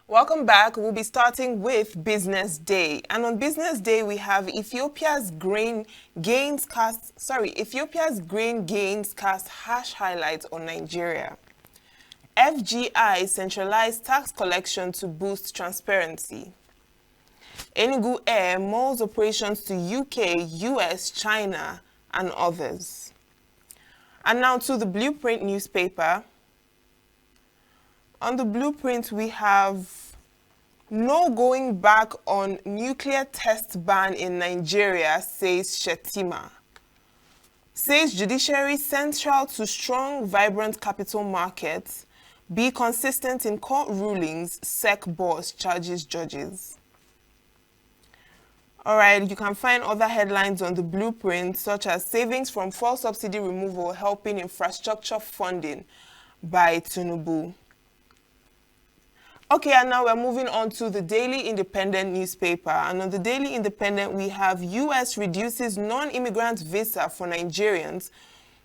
Welcome back. We'll be starting with Business Day. And on Business Day, we have Ethiopia's grain gains cast harsh highlights on Nigeria. FGI centralized tax collection to boost transparency. Enugu Air mulls operations to UK, US, China, and others. And now to the Blueprint newspaper. On the Blueprint, we have no going back on nuclear test ban in Nigeria, says Shettima. Says judiciary central to strong, vibrant capital markets. Be consistent in court rulings, SEC boss charges judges. All right, you can find other headlines on the Blueprint, such as savings from fuel subsidy removal helping infrastructure funding by Tinubu. Okay, and now we're moving on to the Daily Independent newspaper. And on the Daily Independent, we have U.S. reduces non-immigrant visa for Nigerians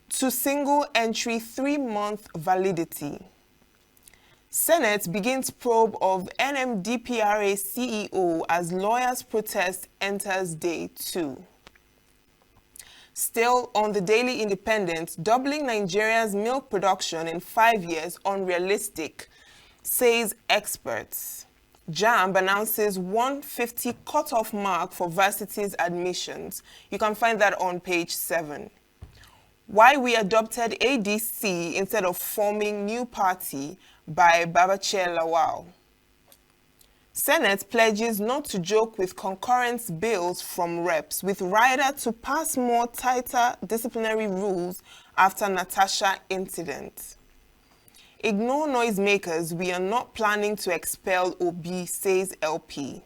to single entry 3-month validity. Senate begins probe of NMDPRA CEO as lawyers' protest enters day 2. Still on the Daily Independent, doubling Nigeria's milk production in 5 years unrealistic, says experts. JAMB announces 150 cutoff mark for varsities admissions. You can find that on page 7. Why we adopted ADC instead of forming new party by Babache Lawal. Senate pledges not to joke with concurrence bills from reps, with rider to pass more tighter disciplinary rules after Natasha incident. Ignore noisemakers, we are not planning to expel Obi, says LP.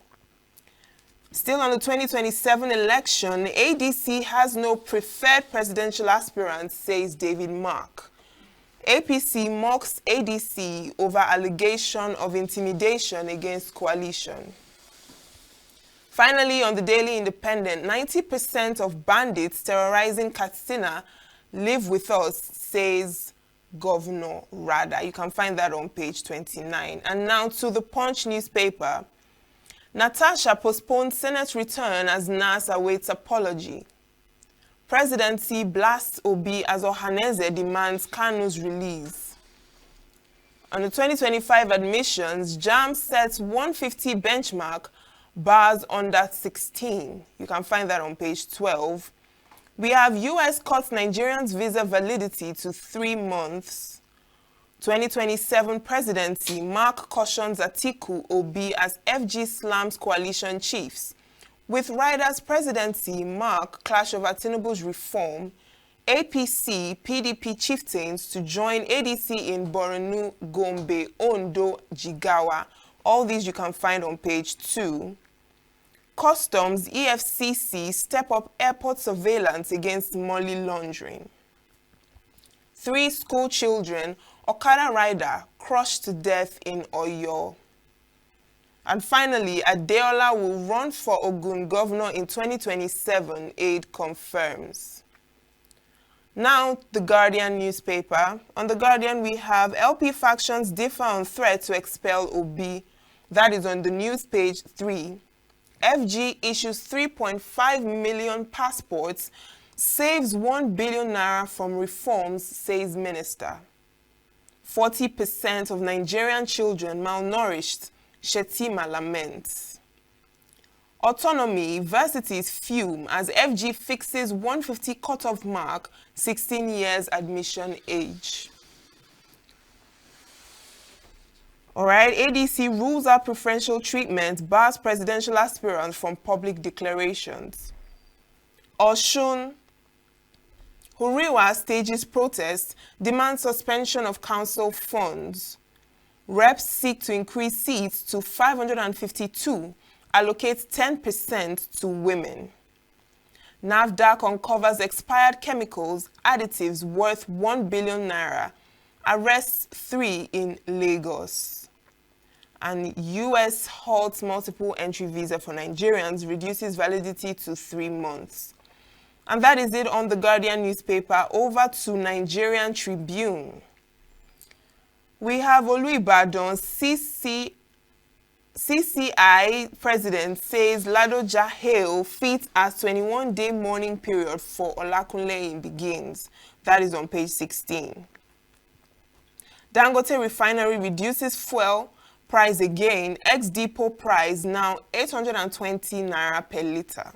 Still on the 2027 election, ADC has no preferred presidential aspirant, says David Mark. APC mocks ADC over allegation of intimidation against coalition. Finally, on the Daily Independent, 90% of bandits terrorizing Katsina live with us, says Governor Rada. You can find that on page 29. And now to the Punch newspaper. Natasha postponed Senate return as NAS awaits apology. Presidency blasts Obi as Ohaneze demands Kanu's release. On the 2025 admissions, JAMB sets 150 benchmark, bars under 16. You can find that on page 12. We have U.S. cuts Nigerians' visa validity to 3 months. 2027 presidency, Mark cautions Atiku Obi as FG slams coalition chiefs. With Riders presidency, Mark clash over Tinubu's reform, APC, PDP chieftains to join ADC in Borno, Gombe, Ondo, Jigawa. All these you can find on page 2. Customs, EFCC step up airport surveillance against money laundering. 3 school children, Okada rider, crushed to death in Oyo. And finally, Adeola will run for Ogun governor in 2027, aide confirms. Now, the Guardian newspaper. On the Guardian, we have LP factions differ on threat to expel Obi. That is on the news page 3. FG issues 3.5 million passports, saves 1 billion naira from reforms, says minister. 40% of Nigerian children malnourished, Shettima laments. Autonomy, varsities fume as FG fixes 150 cutoff mark, 16 years admission age. All right, ADC rules out preferential treatment, bars presidential aspirants from public declarations. Oshun, Huriwa stages protest, demands suspension of council funds. Reps seek to increase seats to 552, allocates 10% to women. NAFDAC uncovers expired chemicals, additives worth 1 billion naira, arrests 3 in Lagos. And US halts multiple entry visa for Nigerians, reduces validity to 3 months. And that is it on the Guardian newspaper. Over to Nigerian Tribune. We have Oluibadan CC CCI president says Ladoja hail fit as 21-day mourning period for Olakunle begins. That is on page 16. Dangote refinery reduces fuel price again. Ex-depot price now 820 naira per litre.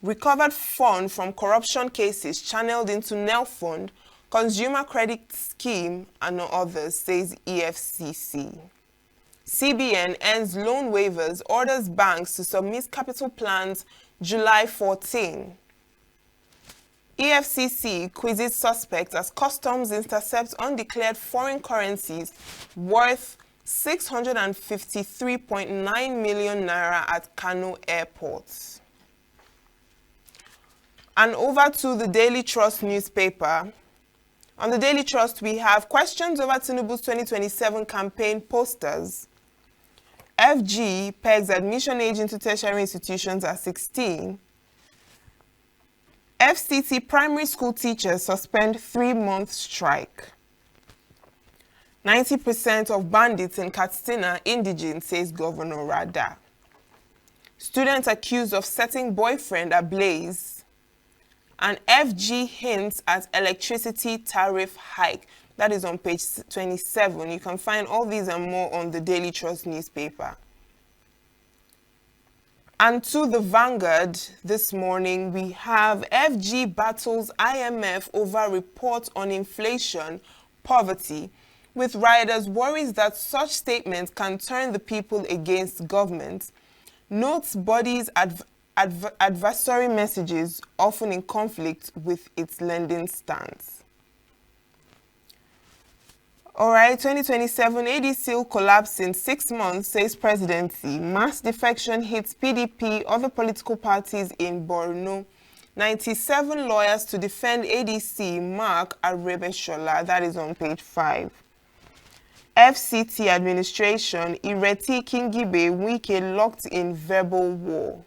Recovered fund from corruption cases channeled into NEL fund, consumer credit scheme and others, says EFCC. CBN ends loan waivers, orders banks to submit capital plans July 14. EFCC quizzes suspects as customs intercepts undeclared foreign currencies worth 653.9 million naira at Kano Airport. And over to the Daily Trust newspaper. On the Daily Trust, we have questions over Tinubu's 2027 campaign posters. FG pegs admission age into tertiary institutions at 16. FCT primary school teachers suspend 3-month strike. 90% of bandits in Katsina indigent, says Governor Rada. Students accused of setting boyfriend ablaze. And FG hints at electricity tariff hike. That is on page 27. You can find all these and more on the Daily Trust newspaper. And to the Vanguard this morning, we have FG battles IMF over report on inflation, poverty, with rioters worries that such statements can turn the people against government. Notes body's adversary messages often in conflict with its lending stance. All right, 2027 ADC collapse in 6 months, says presidency. Mass defection hits PDP, other political parties in Borno. 97 lawyers to defend ADC, Mark Arebeshola. That is on page 5. FCT administration, Ireti Kingibe, Wike locked in verbal war.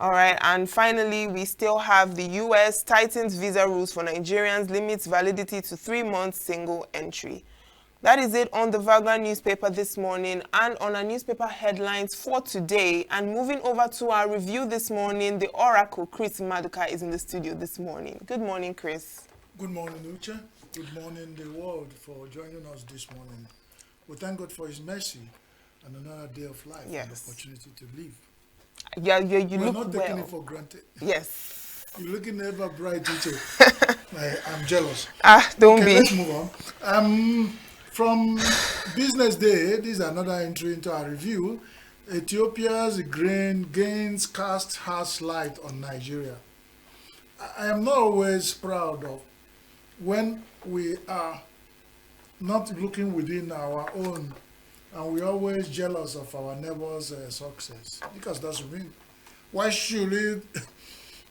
All right, and finally, we still have the U.S. tightens visa rules for Nigerians, limits validity to 3 months single entry. That is it on the Vanguard newspaper this morning and on our newspaper headlines for today. And moving over to our review this morning, the Oracle, Chris Maduka, is in the studio this morning. Good morning, Chris. Good morning, Uche. Good morning, the world, for joining us this morning. We thank God for His mercy and another day of life and opportunity to live. Yeah, you We're look not well. taking it for granted. Yes. You're looking ever bright, Uche. I'm jealous. Don't Okay, be. let's move on. From Business Day, this is another entry into our review. Ethiopia's grain gains cast harsh light on Nigeria. I am not always proud of when we are not looking within our own, and we're always jealous of our neighbors' success, because that's what we mean. Why should it?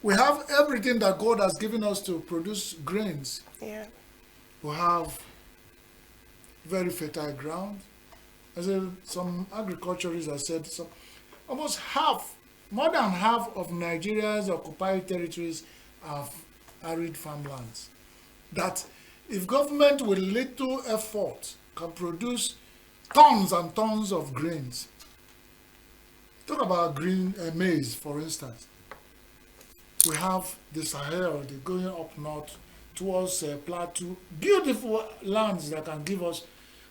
We have everything that God has given us to produce grains. Yeah. We have very fertile ground. As some agriculturists have said, almost half, more than half of Nigeria's occupied territories are arid farmlands. That if government with little effort can produce tons and tons of grains. Talk about green maize, for instance. We have the Sahel, the going up north towards Plateau, beautiful lands that can give us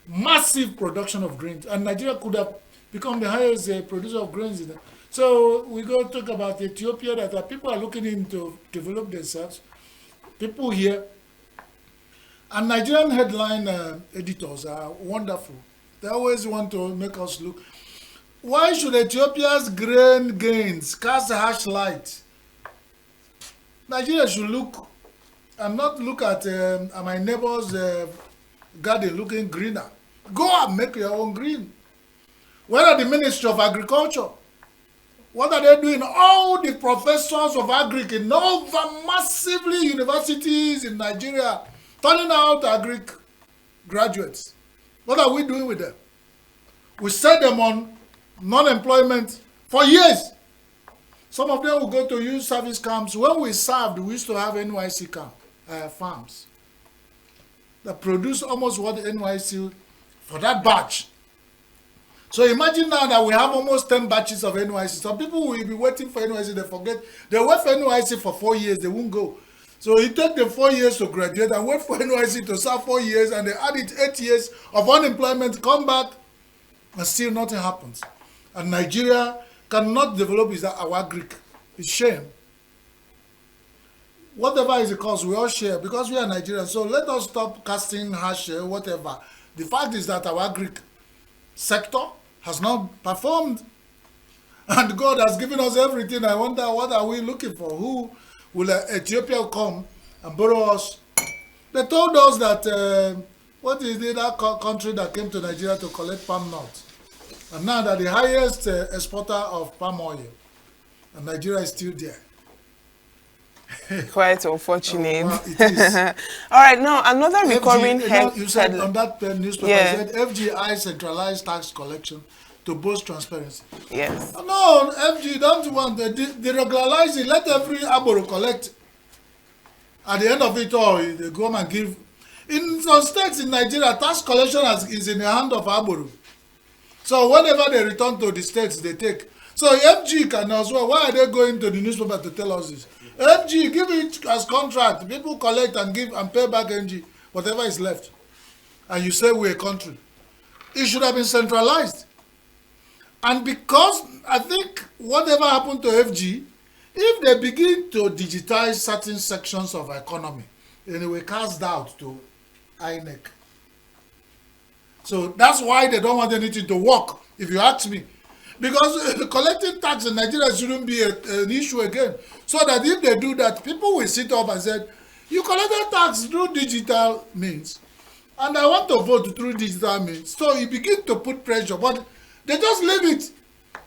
massive production of grains. And Nigeria could have become the highest producer of grains. So we go talk about Ethiopia, that people are looking into develop themselves. People here. And Nigerian headline editors are wonderful. They always want to make us look. Why should Ethiopia's grain gains cast a harsh light? Nigeria should look and not look at my neighbor's garden looking greener. Go and make your own green. Where are the Ministry of Agriculture? What are they doing? All the professors of agric in over massively universities in Nigeria turning out agric graduates. What are we doing with them? We set them on non-employment for years. Some of them will go to youth service camps. When we served, we used to have NYC farms that produce almost what the NYC for that batch. So imagine now that we have almost 10 batches of NYC. Some people will be waiting for NYC, they forget. They wait for NYC for 4 years, they won't go. So it take them 4 years to graduate and wait for NYC to serve 4 years, and they add it 8 years of unemployment, come back, and still nothing happens. And Nigeria cannot develop our Greek. It's shame. Whatever is the cause, we all share because we are Nigerians. So let us stop casting harsh, whatever. The fact is that our Greek sector has not performed, and God has given us everything. I wonder, what are we looking for? Who will Ethiopia come and borrow us? They told us that what is that country that came to Nigeria to collect palm nuts, and now that the highest exporter of palm oil, and Nigeria is still there. Quite unfortunate. Well, it is. All right, now another recurring you said on that newspaper, said FGI centralized tax collection to boost transparency. Yes. No, FG don't want they regularize it. Let every Aboro collect. At the end of it all, they go and give. In some states in Nigeria, tax collection is in the hand of Aboro. So whenever they return to the states, they take. So FG can as well. Why are they going to the newspaper to tell us this? FG, give it as contract. People collect and give and pay back NG, whatever is left. And you say we're a country. It should have been centralized. And because I think whatever happened to FG, if they begin to digitize certain sections of our economy, then it will cast doubt to INEC. So that's why they don't want anything to work, if you ask me. Because collecting tax in Nigeria shouldn't be an issue again. So that if they do that, people will sit up and say, you collected tax through digital means, and I want to vote through digital means. So you begin to put pressure, but they just leave it.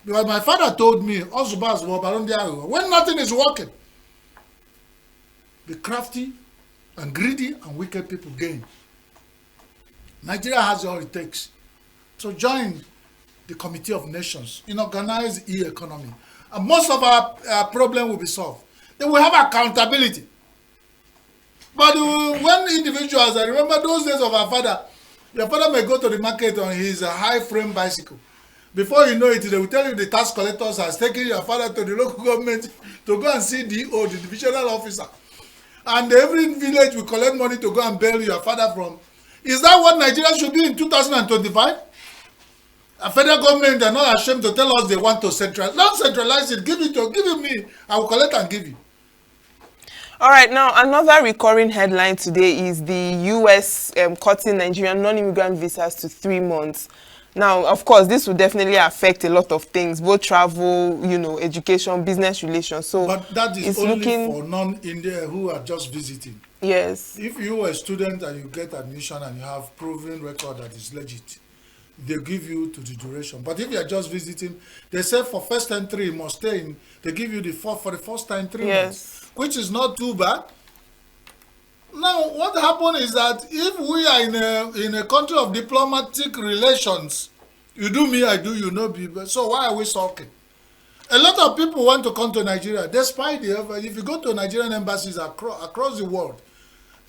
Because my father told me, when nothing is working, the crafty and greedy and wicked people gain. Nigeria has all it takes. So join the Committee of Nations in organized e-economy. And most of our problem will be solved. They will have accountability. But when individuals, I remember those days of our father, your father may go to the market on his high frame bicycle. Before you know it, they will tell you the tax collectors has taken your father to the local government to go and see the divisional officer. And every village will collect money to go and bail your father from. Is that what Nigeria should be in 2025? A federal government, they're not ashamed to tell us they want to centralize. Don't centralize it. Give it me. I will collect and give you. All right, now another recurring headline today is the U.S. Cutting Nigerian non-immigrant visas to 3 months. Now, of course, this will definitely affect a lot of things, both travel, education, business relations. So, but that is only for non-Indian who are just visiting. Yes. If you are a student and you get admission and you have proven record that is legit, they give you to the duration. But if you are just visiting, they say for first entry you must stay in. They give you for the first time 3 months, which is not too bad. Now, what happened is that if we are in a country of diplomatic relations, you do me, I do you, no people. So why are we sulking? A lot of people want to come to Nigeria, despite if you go to Nigerian embassies across the world,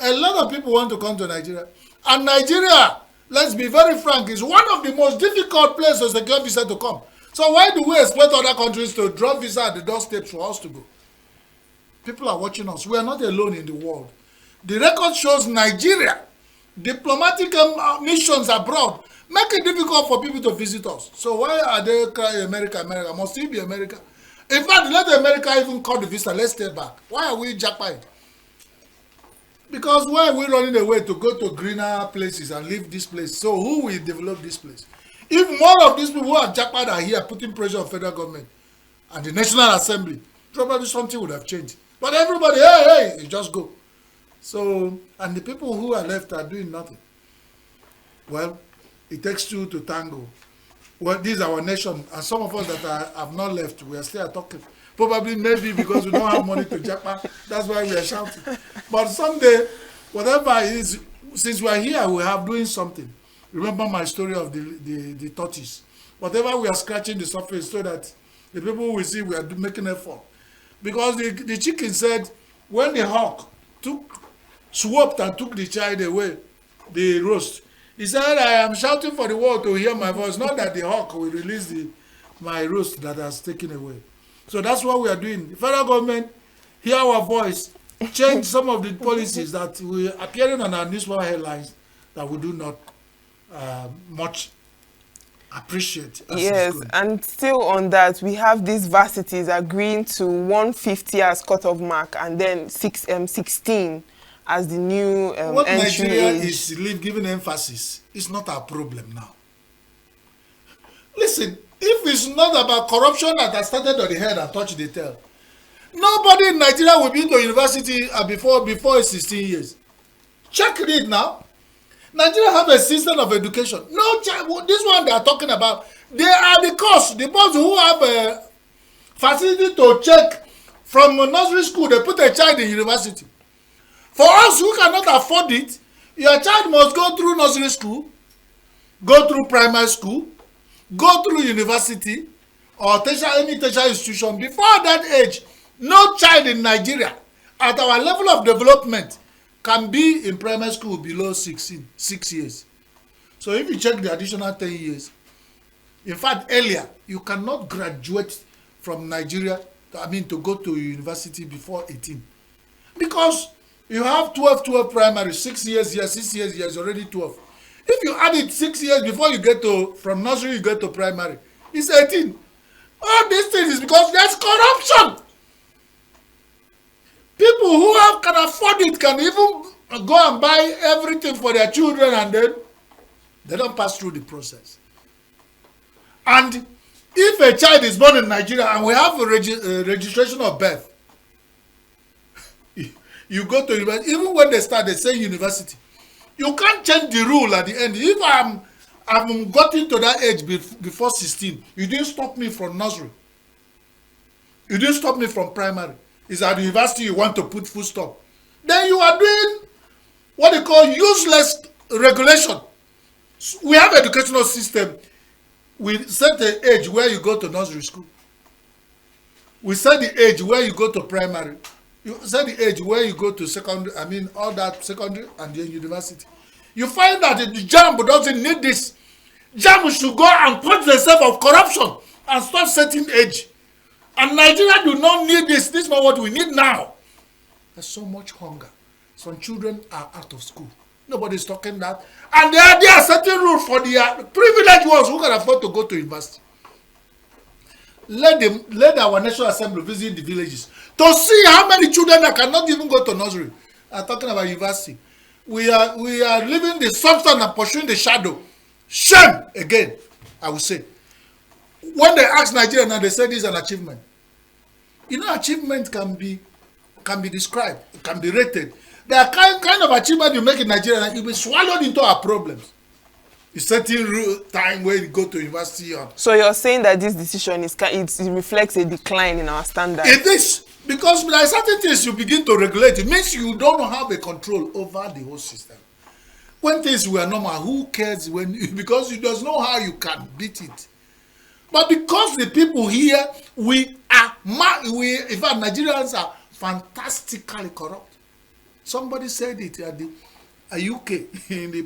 a lot of people want to come to Nigeria. And Nigeria, let's be very frank, is one of the most difficult places to secure visa to come. So why do we expect other countries to drop visa at the doorstep for us to go? People are watching us. We are not alone in the world. The record shows Nigeria, diplomatic missions abroad, make it difficult for people to visit us. So why are they crying America? Must it be America? In fact, let America even cut the visa. Let's stay back. Why are we jackpot? Because why are we running away to go to greener places and leave this place? So who will develop this place? If more of these people who are jackpot are here putting pressure on federal government and the National Assembly, probably something would have changed. But everybody, hey, you just go. So, and the people who are left are doing nothing. Well, it takes two to tango. Well, this is our nation, and some of us that have not left, we are still talking. Probably, maybe because we don't have money to jackpot, that's why we are shouting. But someday, whatever it is, since we are here, we have doing something. Remember my story of the tortoise. Whatever we are scratching the surface so that the people will see we are making effort. Because the chicken said, when the hawk swooped and took the child away, the roast, He said, I am shouting for the world to hear my voice, not that the hawk will release my roast that has taken away. So that's what we are doing. The federal government, hear our voice, change some of the policies that will appearing on our newspaper headlines that we do not much appreciate. Yes, and still on that, we have these varsities agreeing to 150 as cutoff mark and then 16 as the new what entry Nigeria age. is giving emphasis is not our problem now. Listen, if it's not about corruption that has started on the head and touched the tail, nobody in Nigeria will be to university before 16 years. Check it now. Nigeria have a system of education. No, this one they are talking about, they are the cost. The ones who have a facility to check from nursery school, they put a child in university. For us who cannot afford it, your child must go through nursery school, go through primary school, go through university or any tertiary institution. Before that age, no child in Nigeria at our level of development can be in primary school below 6 years. So if you check the additional 10 years, in fact earlier, you cannot graduate from Nigeria, to go to university before 18. Because you have 12 primary, 6 years here, 6 years here is already 12. If you add it 6 years before you get to, from nursery you get to primary, it's 18. All these things is because there's corruption. People who can afford it can even go and buy everything for their children and then they don't pass through the process. And if a child is born in Nigeria and we have a registration of birth, you go to university, even when they start, they say university. You can't change the rule at the end. If I'm gotten to that age before 16, you didn't stop me from nursery. You didn't stop me from primary. It's at the university you want to put full stop. Then you are doing what they call useless regulation. We have educational system. We set the age where you go to nursery school. We set the age where you go to primary. You set the age where you go to secondary, all that secondary and then university. You find that the JAMB doesn't need this. JAMB should go and put themselves of corruption and stop setting age. And Nigeria do not need this. This is not what we need now. There's so much hunger. Some children are out of school. Nobody's talking that. And they are setting rules for the privileged ones who can afford to go to university. Let our National Assembly visit the villages to see how many children that cannot even go to nursery. I'm talking about university. We are leaving the substance and pursuing the shadow. Shame again, I will say. When they ask Nigeria now, they say this is an achievement. Achievement can be described, it can be rated. There are kind of achievement you make in Nigeria and it will be swallowed into our problems. It's certain time where you go to university. So you're saying that this decision it reflects a decline in our standards? It is, because there are certain things you begin to regulate. It means you don't have a control over the whole system. When things were normal, who cares because you don't know how you can beat it. But because the people here, in fact, Nigerians are fantastically corrupt. Somebody said it at the UK, in the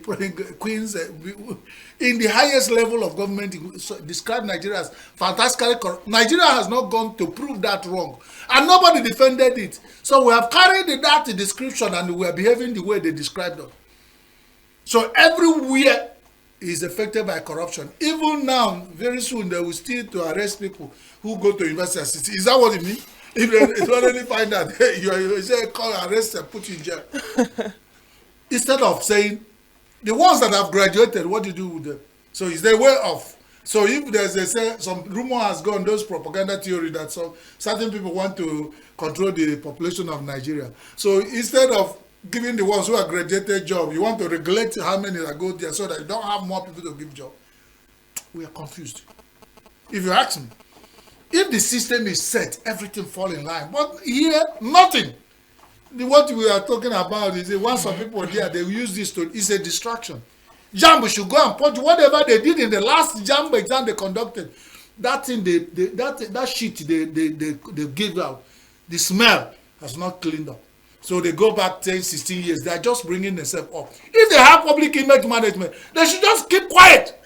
Queen's, in the highest level of government, described Nigeria as fantastically corrupt. Nigeria has not gone to prove that wrong. And nobody defended it. So we have carried that description and we are behaving the way they described us. So everywhere is affected by corruption. Even now, very soon, they will still to arrest people who go to university. Is that what it means? If they already find out, you say, call, arrest and put you in jail. Instead of saying, the ones that have graduated, what do you do with them? So is their way off. So if there's some rumor has gone, those propaganda theory that certain people want to control the population of Nigeria. So instead of giving the ones who are graduated job, you want to regulate how many that go there so that you don't have more people to give job. We are confused. If you ask me, if the system is set, everything fall in line. But here, nothing. What we are talking about is once some people there, they will use this it's a distraction. JAMB should go and put whatever they did in the last JAMB exam they conducted. That thing, that sheet they gave out, the smell has not cleaned up. So they go back 10, 16 years. They are just bringing themselves up. If they have public image management, they should just keep quiet.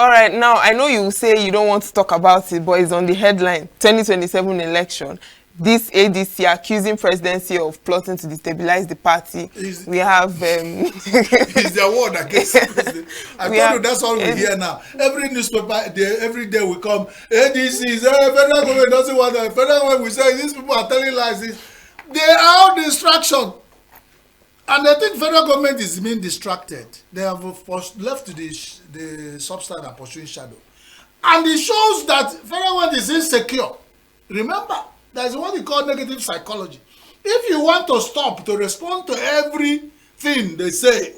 All right, now I know you say you don't want to talk about it, but it's on the headline, 2027 election. This ADC accusing presidency of plotting to destabilize the party. We have... It's their word against the president. I told you that's all we hear now. Every newspaper, every day we come, ADC is federal government doesn't want that. Federal government, we say these people are telling lies. They are all distraction. And I think federal government is being distracted. They have left the substance and pursuing shadow. And it shows that federal government is insecure. Remember, there's what we call negative psychology. If you want to stop to respond to everything they say,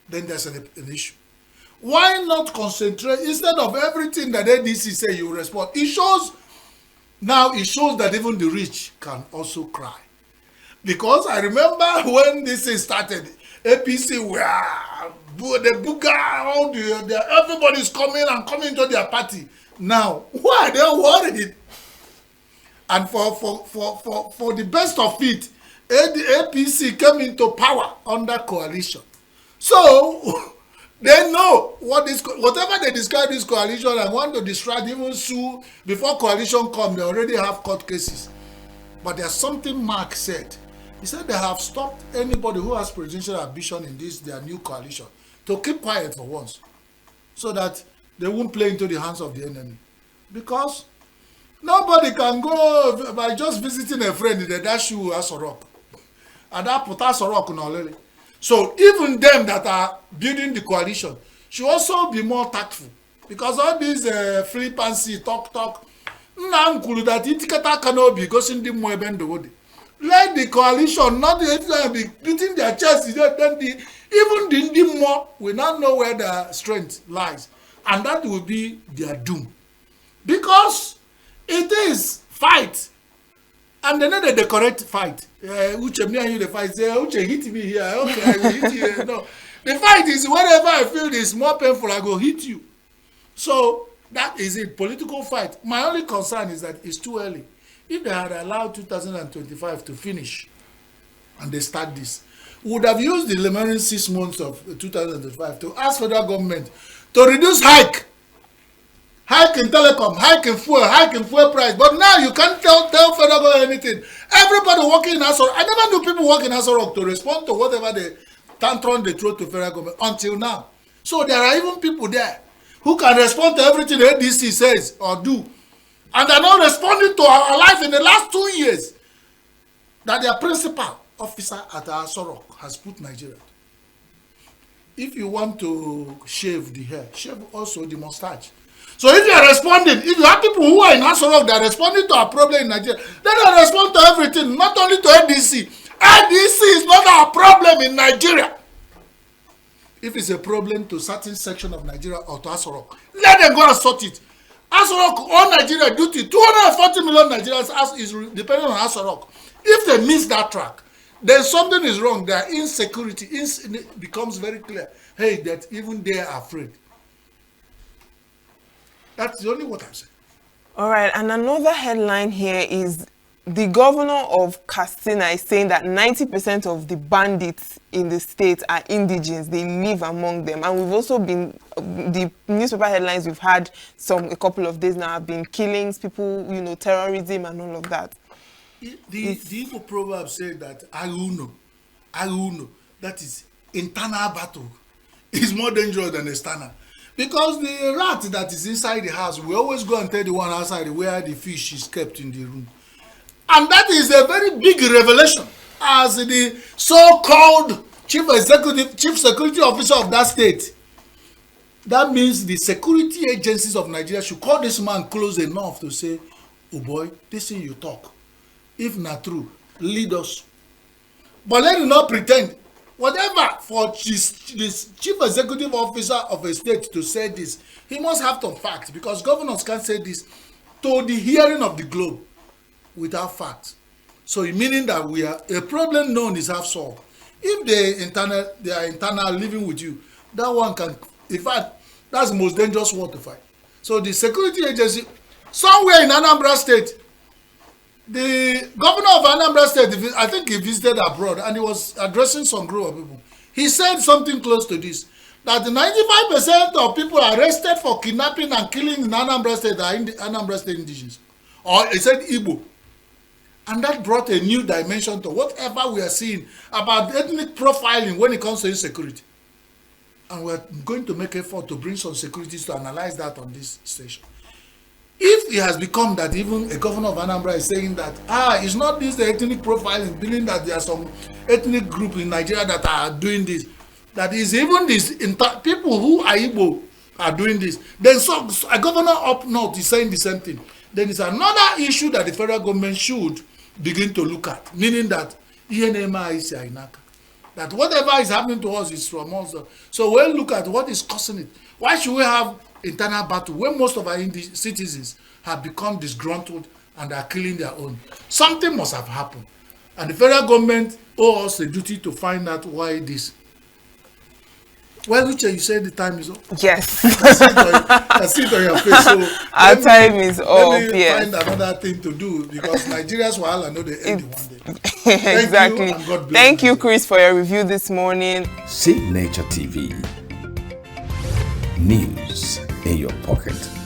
then there's an issue. Why not concentrate instead of everything that ADC say you respond? It shows that even the rich can also cry. Because I remember when this thing started, APC the booger, everybody's coming to their party. Now, why are they worried? And for the best of it, the APC came into power under coalition. So they know whatever they describe this coalition and want to distract, even sue before coalition come, they already have court cases. But there's something Mark said. He said they have stopped anybody who has presidential ambition in their new coalition to keep quiet for once, so that they won't play into the hands of the enemy. Because nobody can go by just visiting a friend in the Dashu Asorok. And that put Asorok no. So even them that are building the coalition should also be more tactful. Because all these flippancy, talk, Nankulu that itikata cannot be gossiping the Mwebendo. Let the coalition not be beating their chests. Then even the more will not know where their strength lies. And that will be their doom. Because it is fight. And then they correct fight. Uche, me and you, the fight. Say, Uche, hit me here. Okay, I will hit you. No. The fight is whenever I feel is more painful, I go hit you. So that is it. Political fight. My only concern is that it's too early. If they had allowed 2025 to finish and they start this, we would have used the remaining 6 months of 2025 to ask federal government to reduce hike in telecom, hike in fuel price. But now you can't tell federal government anything. Everybody working in Asoro, I never knew people working in Asoro to respond to whatever the tantrum they throw to federal government until now. So there are even people there who can respond to everything the ADC says or do. And they're not responding to our life in the last 2 years that their principal officer at Asoro has put Nigeria. If you want to shave the hair, shave also the mustache. So if you are responding, if you have people who are in Asoro that are responding to our problem in Nigeria, then they respond to everything, not only to ADC. ADC is not our problem in Nigeria. If it's a problem to certain section of Nigeria or to Asoro, let them go and sort it. Asoro on Nigeria duty, 240 million Nigerians is depending on Asoro. If they miss that track, then something is wrong. Their insecurity becomes very clear. Hey, that even they are afraid. That's the only what I'm saying. All right, and another headline here is the governor of Katsina is saying that 90% of the bandits in the state are indigenes. They live among them. And we've also been, the newspaper headlines we've had a couple of days now have been killings, people, terrorism and all of that. The Igbo proverb said that Aguno, that is internal battle, is more dangerous than external. Because the rat that is inside the house, we always go and tell the one outside where the fish is kept in the room. And that is a very big revelation as the so-called chief security officer of that state. That means the security agencies of Nigeria should call this man close enough to say, oh boy, this thing you talk, if not true, lead us. But let him not pretend. Whatever for this chief executive officer of a state to say this, he must have some facts, because governors can't say this to the hearing of the globe without facts. So meaning that we are a problem known is half solved. If they are internal living with you, that one can, in fact, that's the most dangerous one to fight. So the security agency somewhere in Anambra State, the governor of Anambra State, I think he visited abroad and he was addressing some group of people. He said something close to this, that 95% of people arrested for kidnapping and killing in Anambra State are Anambra State indigenous. Or he said Igbo. And that brought a new dimension to whatever we are seeing about ethnic profiling when it comes to insecurity. And we're going to make effort to bring some securities to analyze that on this station. If it has become that even a governor of Anambra is saying that, it's not this the ethnic profiling, believing that there are some ethnic group in Nigeria that are doing this, that is even this, people who are Igbo are doing this, then so a governor up north is saying the same thing. Then it's another issue that the federal government should begin to look at, meaning that that whatever is happening to us is from us. So we'll look at what is causing it. Why should we have internal battle when most of our citizens have become disgruntled and are killing their own? Something must have happened. And the federal government owes us a duty to find out why this. Well, Uche, you said the time is up. Yes. I see it on your face. So our time is up. Let me yes. find another thing to do because Nigeria's while I know they end one day. Exactly. Thank you, and God bless Thank you, Nigeria. Chris, for your review this morning. See Nature TV. News in your pocket.